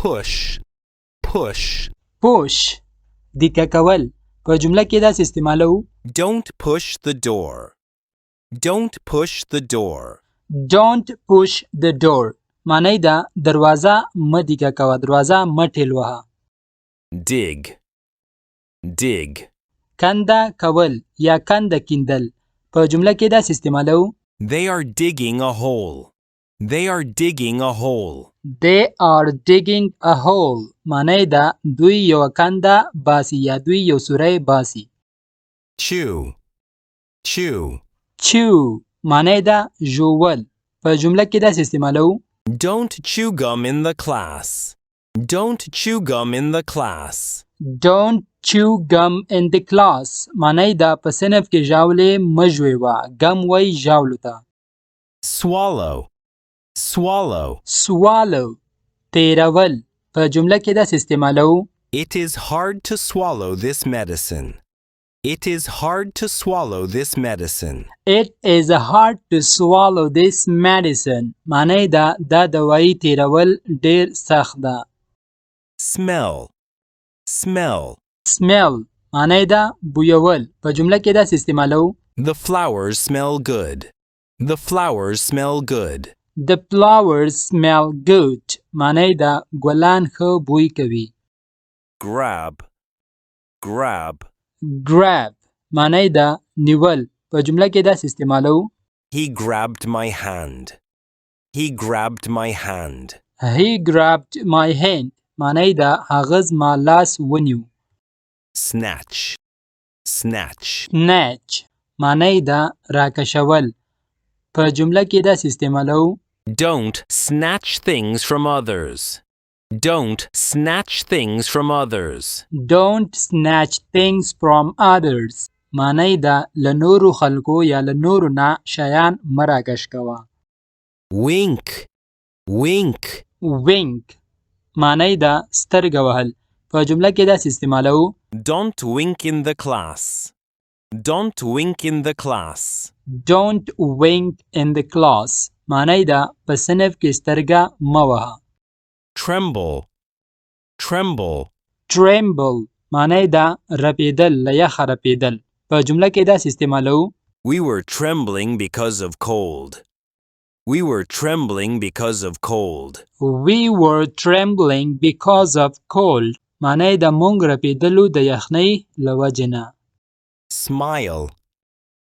push, push. push دیکه کول په جمله کې داسې استعمالو Don't push the door. Don't push the door. don't push the door معنی دا دروازه مه دیکه کوه دروازه مه ټیل وهه Dig, dig. کنده کول یا کنده کیندل په جمله کې داسې استعمالو They are digging a hole. They are digging a hole. They are digging a hole معنی دا دوی یو کنده باسی یا دوی یو سوری باسی Chew, chew. chew معنی دا ژوول په جمله کې داسې استعمالو Don't chew gum in the class. Don't chew gum in the class. Don't chew gum in the class معنی دا په صنف کې ژاولې مه ژویوه ګم وایي ژاولو ته Swallow, swallow. swallow تیرول په جمله کې داسې استعمالو It is hard to swallow this medicine. It is hard to swallow this medicine. It is hard to swallow this medicine معنی دا دوايي تیرول ډیر سخت ده Smell, smell. smell معنی دا بویول په جمله کې داسې استعمالو The flowers smell good. The flowers smell good. The flowers smell good معنی دا ګلان ښه بوی کوي Grab, grab. grab معنی دا نیول په جمله کې داسې استعمالو He grabbed my hand. He grabbed my hand. He grabbed my hand معنی دا هغه زما لاس ونیو Snatch, snatch. snatch معنی دا راکشول په جمله کې داسې استعمالو Don't snatch things from others. Don't snatch things from others. Don't snatch things from others معنی دا له نورو خلکو یا له نورو نه شیان مه راکش کوه Wink, wink. wink معنی دا سترګه وهل په جمله کې داسې استعمالو Don't wink in the class. Don't wink in the class. Don't wink in the class معنی دا په صنف کې سترګه مه وهه Tremble, tremble. tremble معنی دا رپیدل له یخه رپیدل په جمله کې داسې استعمالو We were trembling because of cold. We were trembling because of cold. We were trembling because of cold معنی دا مونږ رپیدلو د یخنۍ له وجې نه Smile,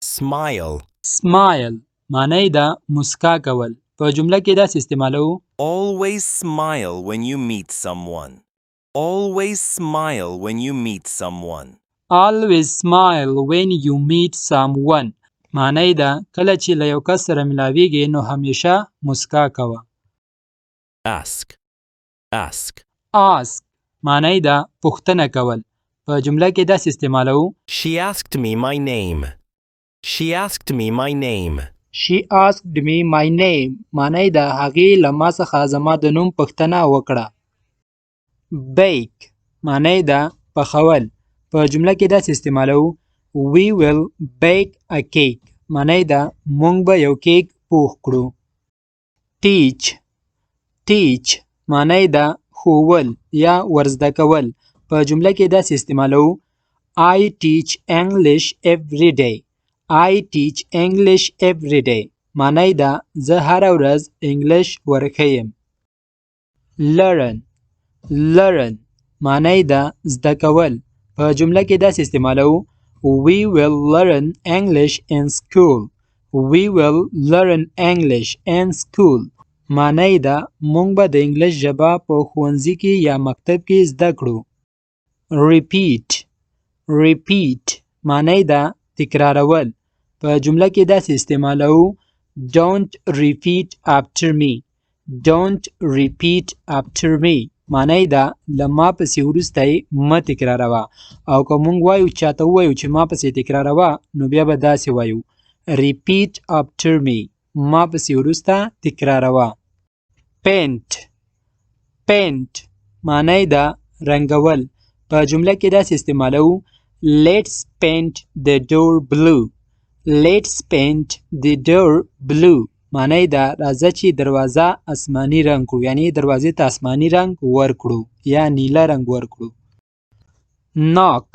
smile. smile معنی دا مسکا کول په جمله کې داسې استعمالو Always smile when you meet someone. Always smile when you meet someone. always smile when you meet someone معنی دا کله چې له یو کس سره ملاویږي نو همیشه مسکا کوه Ask, ask. ask معنی دا پوښتنه کول په جمله کې داسې استعمالو She asked me my name. She asked me my name. She asked me my name معنی دا هغې له ما څخه زما د نوم پوښتنه وکړه bake معنی دا پخول په جمله کې داسې استعمالو We will bake a cake معنی دا مونږ به یو کیک پوخ کړو teach teach معنی دا ښوول یا ورزده کول په جمله کې داسې استعمالو I teach English every day I teach English every day معنی دا زه هره ورځ انګلیش ورښیم learn learn معنی دا زده کول په جمله کې داسې استعمالو We will learn English in school We will learn English in school معنی دا مونږ به د انګلیش ژبه په ښوونځي کې یا مکتب کې زده کړو repeat repeat معنی دا تکرارول په جمله کې داسې استعمالو Don't repeat after me Don't repeat after me معنی دا له ما پسې وروسته یې مه تکراروه او که مونږ وایو چاته ووایو چې ما پسې تکراروه نو بیا به داسې وایو repeat after me ما پسې وروسته تکراروه paint paint معنی دا رنګول په جمله کې داسې استعمالو Let's paint the door blue Let's paint the door blue معنی ده راځه چې دروازه آسماني رنګ کړو یعنی دروازې ته آسماني رنګ ورکړو یا نیله رنګ ورکړو. knock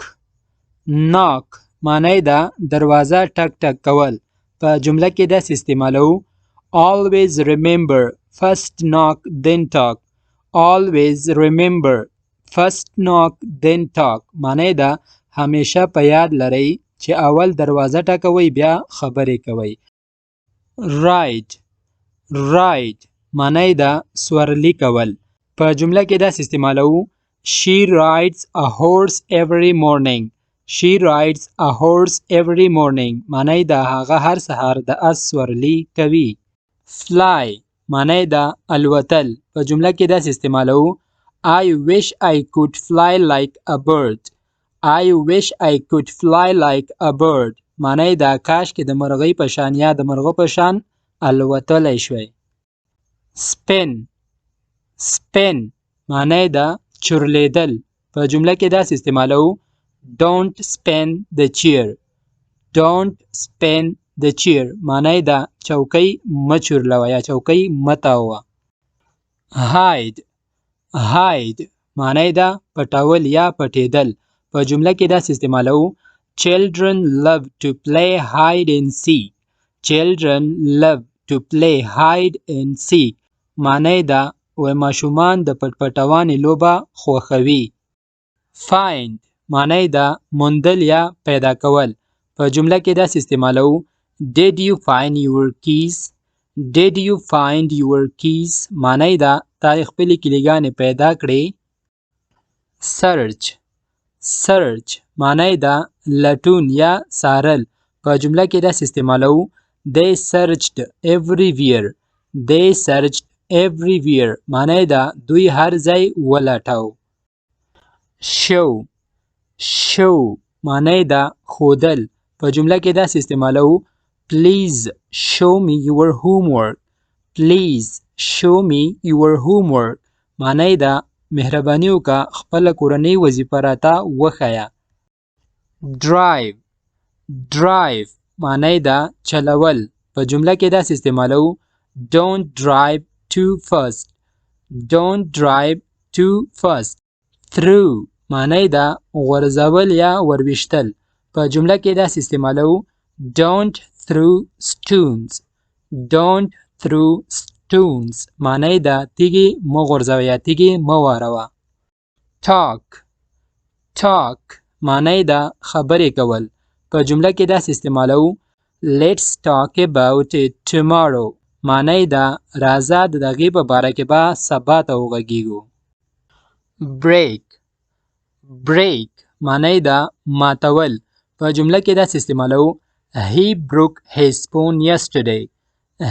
knock معنی ده دروازه ټک ټک کول. په جمله کې داسې استعمالو always remember first knock then talk. always remember first knock then talk معنی ده همیشه په یاد لرئ چې اول دروازه ټکوئ بیا خبرې کوئ. ride ride معنی ده سورلي کول. په جمله کې داسې استعمالو she rides a horse every morning. she rides a horse every morning معنی ده هغه هر سهار د اس سورلي کوي. fly معنی ده الوتل. په جمله کې داسې استعمالو I wish I could fly like a bird. I wish I could fly like a bird معنی ده کاش کې د مرغۍ په شان یا د مرغه په شان الوتلی شوی. spin spin معنی ده چورلیدل. په جمله کې داسې استعمالو don't spin the chair. don't spin the chair معنی ده چوکۍ مه چورلوه یا چوکۍ مه تاوه. hide hide معنی ده پټول یا پټېدل. په جمله کې داسې استعمالو children love to play hide and seek. children love to play hide and seek معنی ده ماشومان د پټ پټوانې لوبه خوښوي. find معنی ده موندل یا پیدا کول. په جمله کې داسې استعمالو did you find your keys. did you find your keys معنی ده تا خپلې کلیګانې پیدا کړې. search search معنی ده لټون یا څارل. په جمله کې داسې استعمالو they searched everywhere. they searched everywhere معنی ده دوی هر ځای ولټاو. show show معنی ده ښودل. په جمله کې داسې استعمالو please show me your homework. please show me your homework معنی ده مهرباني وکړه خپله کورنۍ وظیفه راته وښیه. drive drive معنی ده چلول. په جمله کې داسې استعمالو don't drive too fast. don't drive too fast. through معنی ده غورځول یا ورویشتل. په جمله کې داسې استعمالو don't throw stones. don't throw stones معنی ده تیږې مه غورځوه یا تیږې مه واروه. talk talk معنی ده خبرې کول. په جمله کې داسې استعمالو let's talk about it tomorrow معنی ده راځه د دغې په باره کې به سبا ته وغږیږو. break break معنی ده ماتول. په جمله کې داسې استعمالو he broke his phone yesterday.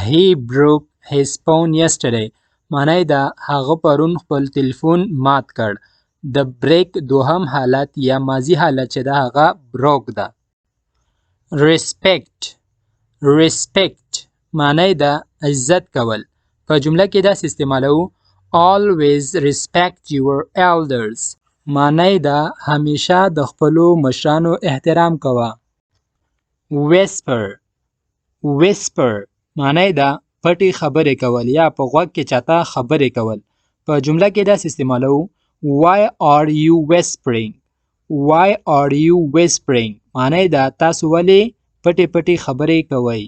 he broke his phone yesterday معنی ده هغه پرون خپل تلیفون مات کړ. د break دوهم حالت یا ماضی حالت چې ده هغه broke ده. respect respect معنی ده عزت کول. په جمله کې داسې استعمالو always respect your elders معنی ده همیشه د خپلو مشرانو احترام کوه. whisper whisper معنی ده پټې خبرې کول یا په غوږ کې چاته خبرې کول. په جمله کې داسې استعمالو why are you whispering. why are you whispering معنی ده تاسو ولې پټې پټې خبرې کوئ.